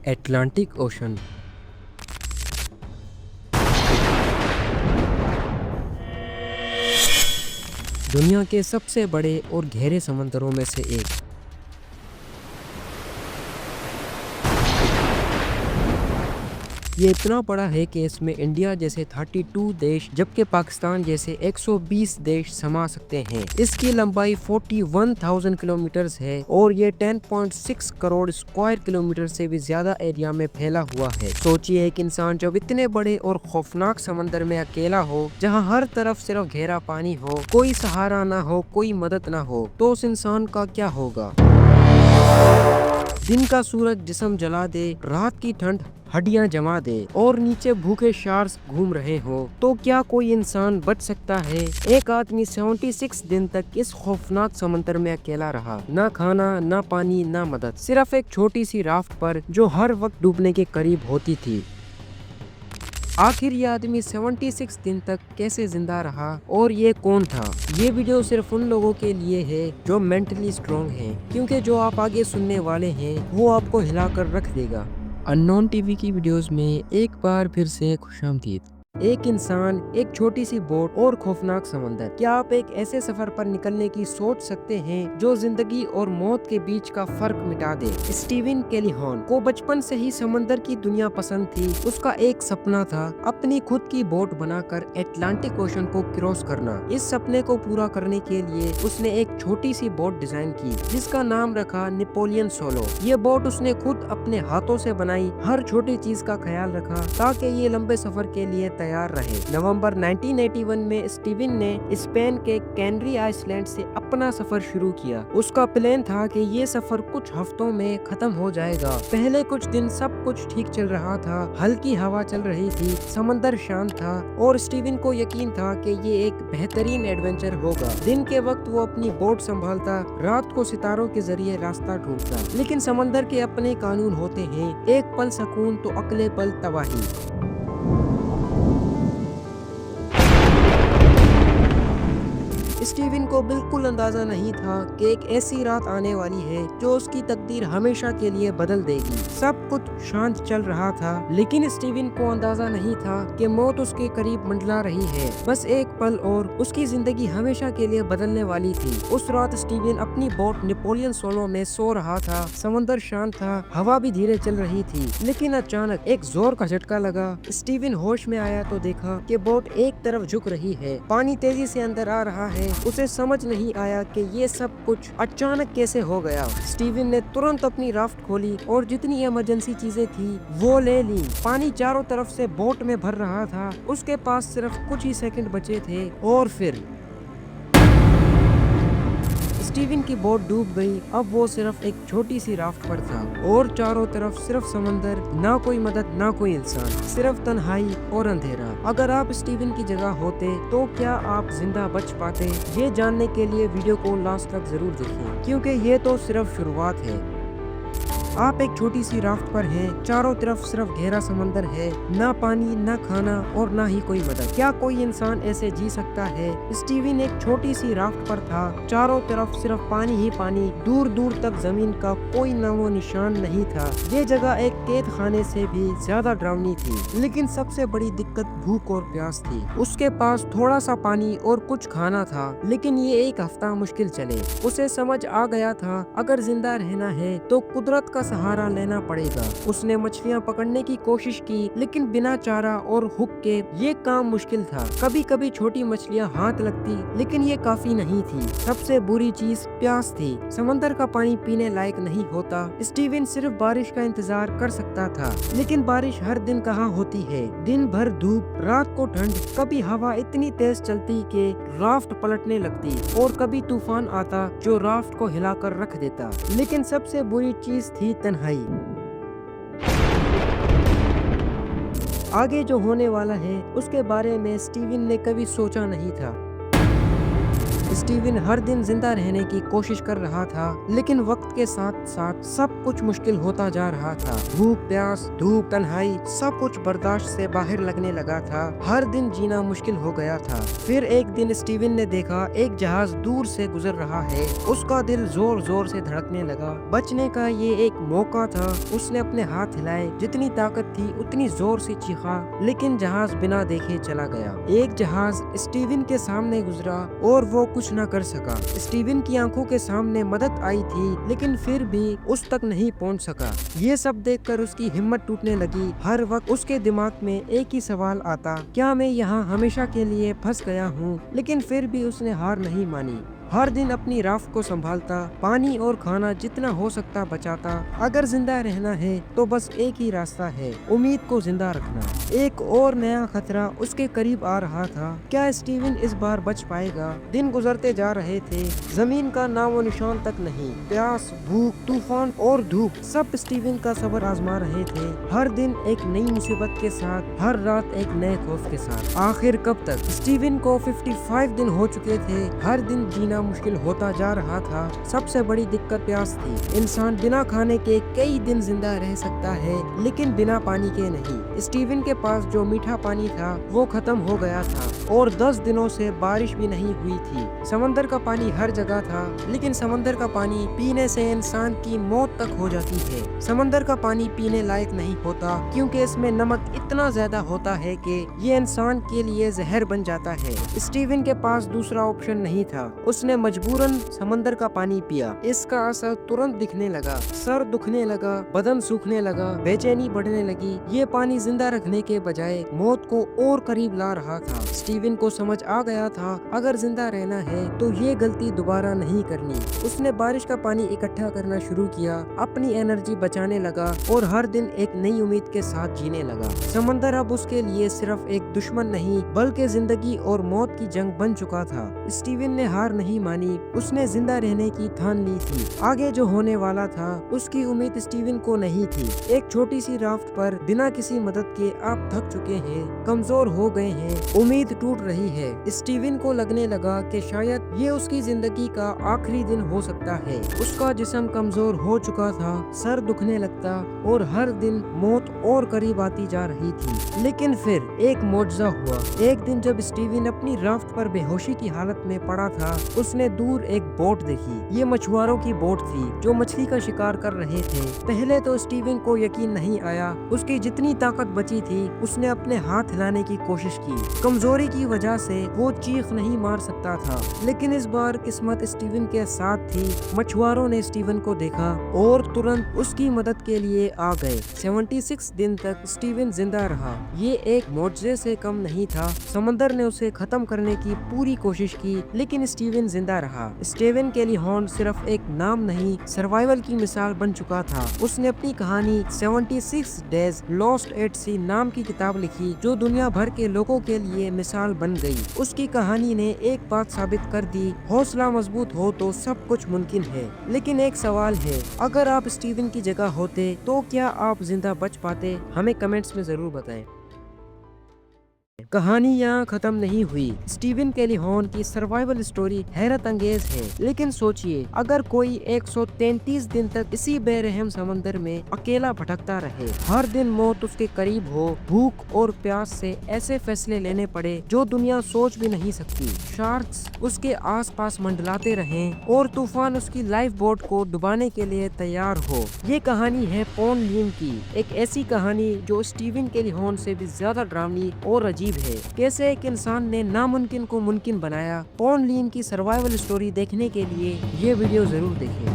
Atlantic ocean. दुनिया के सबसे बड़े और गहरे समंदरों में से एक। ये इतना बड़ा है कि इसमें इंडिया जैसे 32 देश जबकि पाकिस्तान जैसे 120 देश समा सकते हैं। इसकी लंबाई 41,000 किलोमीटर है और ये 10.6 करोड़ स्क्वायर किलोमीटर से भी ज्यादा एरिया में फैला हुआ है। सोचिए एक इंसान जब इतने बड़े और खौफनाक समंदर में अकेला हो, जहाँ हर तरफ सिर्फ गहरा पानी हो, कोई सहारा ना हो, कोई मदद ना हो, तो उस इंसान का क्या होगा। दिन का सूरज जिस्म जला दे, रात की ठंड हड्डियां जमा दे और नीचे भूखे शार्क्स घूम रहे हो, तो क्या कोई इंसान बच सकता है। एक आदमी 76 दिन तक इस खौफनाक समंदर में अकेला रहा, ना खाना, ना पानी, ना मदद, सिर्फ एक छोटी सी राफ्ट पर जो हर वक्त डूबने के करीब होती थी। आखिर ये आदमी 76 दिन तक कैसे जिंदा रहा और ये कौन था। ये वीडियो सिर्फ उन लोगों के लिए है जो मेंटली स्ट्रॉन्ग हैं, क्योंकि जो आप आगे सुनने वाले हैं वो आपको हिलाकर रख देगा। अननोन टीवी की वीडियोस में एक बार फिर से खुशामदीद। एक इंसान, एक छोटी सी बोट और खौफनाक समंदर। क्या आप एक ऐसे सफर पर निकलने की सोच सकते हैं जो जिंदगी और मौत के बीच का फर्क मिटा दे। स्टीवन कैलिहॉन को बचपन से ही समंदर की दुनिया पसंद थी। उसका एक सपना था अपनी खुद की बोट बनाकर अटलांटिक ओशन को क्रॉस करना। इस सपने को पूरा करने के लिए उसने एक छोटी सी बोट डिजाइन की जिसका नाम रखा नेपोलियन सोलो। ये बोट उसने खुद अपने हाथों से बनाई, हर छोटी चीज का ख्याल रखा ताकि ये लंबे सफर के लिए तैयार रहे। नवंबर 1981 में स्टीवन ने स्पेन के कैनरी आइसलैंड से अपना सफर शुरू किया। उसका प्लान था कि ये सफर कुछ हफ्तों में खत्म हो जाएगा। पहले कुछ दिन सब कुछ ठीक चल रहा था, हल्की हवा चल रही थी, समंदर शांत था और स्टीवन को यकीन था कि ये एक बेहतरीन एडवेंचर होगा। दिन के वक्त वो अपनी बोट संभालता, रात को सितारों के जरिए रास्ता ढूंढता। लेकिन समंदर के अपने कानून होते हैं, एक पल सुकून तो अगले पल तबाही। स्टीवन को बिल्कुल अंदाजा नहीं था कि एक ऐसी रात आने वाली है जो उसकी तकदीर हमेशा के लिए बदल देगी। सब कुछ शांत चल रहा था, लेकिन स्टीवन को अंदाजा नहीं था कि मौत उसके करीब मंडला रही है। बस एक पल और उसकी जिंदगी हमेशा के लिए बदलने वाली थी। उस रात स्टीवन अपनी बोट नेपोलियन सोलो में सो रहा था। समंदर शांत था, हवा भी धीरे चल रही थी, लेकिन अचानक एक जोर का झटका लगा। स्टीवन होश में आया तो देखा कि बोट एक तरफ झुक रही है, पानी तेजी से अंदर आ रहा है। उसे समझ नहीं आया कि ये सब कुछ अचानक कैसे हो गया। स्टीवन ने तुरंत अपनी राफ्ट खोली और जितनी इमरजेंसी चीजें थी वो ले ली। पानी चारों तरफ से बोट में भर रहा था। उसके पास सिर्फ कुछ ही सेकंड बचे थे और फिर स्टीवन की बोट डूब गई। अब वो सिर्फ एक छोटी सी राफ्ट पर था और चारों तरफ सिर्फ समंदर, ना कोई मदद, ना कोई इंसान, सिर्फ तन्हाई और अंधेरा। अगर आप स्टीवन की जगह होते तो क्या आप जिंदा बच पाते? ये जानने के लिए वीडियो को लास्ट तक जरूर देखें, क्योंकि ये तो सिर्फ शुरुआत है। आप एक छोटी सी राफ्ट पर हैं, चारों तरफ सिर्फ गहरा समंदर है, ना पानी, ना खाना और ना ही कोई मदद। क्या कोई इंसान ऐसे जी सकता है? स्टीवन एक छोटी सी राफ्ट पर था, चारों तरफ सिर्फ पानी ही पानी, दूर दूर तक जमीन का कोई नामो निशान नहीं था। ये जगह एक कैद खाने से भी ज्यादा डरावनी थी। लेकिन सबसे बड़ी दिक्कत भूख और प्यास थी। उसके पास थोड़ा सा पानी और कुछ खाना था, लेकिन ये एक हफ्ता मुश्किल चले। उसे समझ आ गया था अगर जिंदा रहना है तो कुदरत का सहारा लेना पड़ेगा। उसने मछलियां पकड़ने की कोशिश की, लेकिन बिना चारा और हुक के ये काम मुश्किल था। कभी कभी छोटी मछलियां हाथ लगती, लेकिन ये काफी नहीं थी। सबसे बुरी चीज प्यास थी। समंदर का पानी पीने लायक नहीं होता। स्टीवन सिर्फ बारिश का इंतजार कर सकता था, लेकिन बारिश हर दिन कहाँ होती है। दिन भर धूप, रात को ठंड, कभी हवा इतनी तेज चलती कि राफ्ट पलटने लगती और कभी तूफान आता जो राफ्ट को हिलाकर रख देता। लेकिन सबसे बुरी चीज थी तन्हाई। आगे जो होने वाला है उसके बारे में स्टीवन ने कभी सोचा नहीं था। स्टीवन हर दिन जिंदा रहने की कोशिश कर रहा था, लेकिन वक्त के साथ साथ सब कुछ मुश्किल होता जा रहा था। भूख, प्यास, धूप, तन्हाई सब कुछ बर्दाश्त से बाहर लगने लगा था। हर दिन जीना मुश्किल हो गया था। फिर एक दिन स्टीवन ने देखा एक जहाज दूर से गुजर रहा है। उसका दिल जोर जोर से धड़कने लगा। बचने का ये एक मौका था। उसने अपने हाथ हिलाए, जितनी ताकत थी उतनी जोर से चीखा, लेकिन जहाज बिना देखे चला गया। एक जहाज स्टीवन के सामने गुजरा और वो कुछ न कर सका। स्टीवन की आंखों के सामने मदद आई थी, लेकिन फिर भी उस तक नहीं पहुंच सका। ये सब देखकर उसकी हिम्मत टूटने लगी। हर वक्त उसके दिमाग में एक ही सवाल आता, क्या मैं यहाँ हमेशा के लिए फंस गया हूँ? लेकिन फिर भी उसने हार नहीं मानी। हर दिन अपनी राफ्ट को संभालता, पानी और खाना जितना हो सकता बचाता। अगर जिंदा रहना है तो बस एक ही रास्ता है, उम्मीद को जिंदा रखना। एक और नया खतरा उसके करीब आ रहा था। क्या स्टीवन इस बार बच पाएगा? दिन गुजरते जा रहे थे, जमीन का नामो निशान तक नहीं। प्यास, भूख, तूफान और धूप सब स्टीवन का सबर आजमा रहे थे। हर दिन एक नई मुसीबत के साथ, हर रात एक नए खौफ के साथ। आखिर कब तक? स्टीवन को 55 दिन हो चुके थे। हर दिन जीना मुश्किल होता जा रहा था। सबसे बड़ी दिक्कत प्यास थी। इंसान बिना खाने के कई दिन जिंदा रह सकता है, लेकिन बिना पानी के नहीं। स्टीवन के पास जो मीठा पानी था वो खत्म हो गया था और 10 दिनों से बारिश भी नहीं हुई थी। समंदर का पानी हर जगह था, लेकिन समंदर का पानी पीने से इंसान की मौत तक हो जाती है। समंदर का पानी पीने लायक नहीं होता, क्योंकि इसमें नमक इतना ज्यादा होता है कि ये इंसान के लिए जहर बन जाता है। स्टीवन के पास दूसरा ऑप्शन नहीं था। उसने मजबूरन समंदर का पानी पिया। इसका असर तुरंत दिखने लगा। सर दुखने लगा, बदन सूखने लगा, बेचैनी बढ़ने लगी। ये पानी जिंदा रखने के बजाय मौत को और करीब ला रहा था। स्टीवन को समझ आ गया था, अगर जिंदा रहना है तो ये गलती दोबारा नहीं करनी। उसने बारिश का पानी इकट्ठा करना शुरू किया, अपनी एनर्जी बचाने लगा और हर दिन एक नई उम्मीद के साथ जीने लगा। समंदर अब उसके लिए सिर्फ एक दुश्मन नहीं, बल्कि जिंदगी और मौत की जंग बन चुका था। स्टीवन ने हार नहीं मानी। उसने जिंदा रहने की ठान ली थी। आगे जो होने वाला था उसकी उम्मीद स्टीवन को नहीं थी। एक छोटी सी राफ्ट पर बिना किसी मदद के आप थक चुके हैं, कमजोर हो गए हैं, उम्मीद टूट रही है। स्टीवन को लगने लगा कि शायद ये उसकी जिंदगी का आखिरी दिन हो सकता है। उसका जिस्म कमजोर हो चुका था, सर दुखने लगता और हर दिन मौत और करीब आती जा रही थी। लेकिन फिर एक मौजज़ा हुआ। एक दिन जब स्टीवन अपनी राफ्ट पर बेहोशी की हालत में पड़ा था, उसने दूर एक बोट देखी। ये मछुआरों की बोट थी जो मछली का शिकार कर रहे थे। पहले तो स्टीवन को यकीन नहीं आया। उसकी जितनी ताकत बची थी उसने अपने हाथ हिलाने की कोशिश की। कमजोरी की वजह से वो चीख नहीं मार सकता था, लेकिन इस बार किस्मत स्टीवन के साथ थी। मछुआरों ने स्टीवन को देखा और तुरंत उसकी मदद के लिए आ गए। 76 दिन तक स्टीवन जिंदा रहा। ये एक मौजज़े से कम नहीं था। समंदर ने उसे खत्म करने की पूरी कोशिश की, लेकिन स्टीवन जिंदा रहा। स्टीवन केली हॉर्न सिर्फ एक नाम नहीं, सर्वाइवल की मिसाल बन चुका था। उसने अपनी कहानी 76 डेज लॉस्ट एट सी नाम की किताब लिखी, जो दुनिया भर के लोगों के लिए मिसाल बन गई। उसकी कहानी ने एक बात साबित कर दी, हौसला मजबूत हो तो सब कुछ मुमकिन है। लेकिन एक सवाल है, अगर आप स्टीवन की जगह होते तो क्या आप जिंदा बच पाते? हमें कमेंट्स में जरूर बताएं। कहानी यहाँ खत्म नहीं हुई। स्टीवन केली हॉर्न की सर्वाइवल स्टोरी हैरत अंगेज है, लेकिन सोचिए अगर कोई 133 दिन तक इसी बेरहम समंदर में अकेला भटकता रहे, हर दिन मौत उसके करीब हो, भूख और प्यास से ऐसे फैसले लेने पड़े जो दुनिया सोच भी नहीं सकती। शार्क्स उसके आसपास मंडलाते रहें और तूफान उसकी लाइफ बोट को डुबाने के लिए तैयार हो। ये कहानी है पॉन लीम की, एक ऐसी कहानी जो स्टीवन केली हॉर्न से भी ज्यादा ड्रामनी और अजीब है। कैसे एक इंसान ने नामुमकिन को मुमकिन बनाया। पॉन लीम की सर्वाइवल स्टोरी देखने के लिए ये वीडियो जरूर देखें।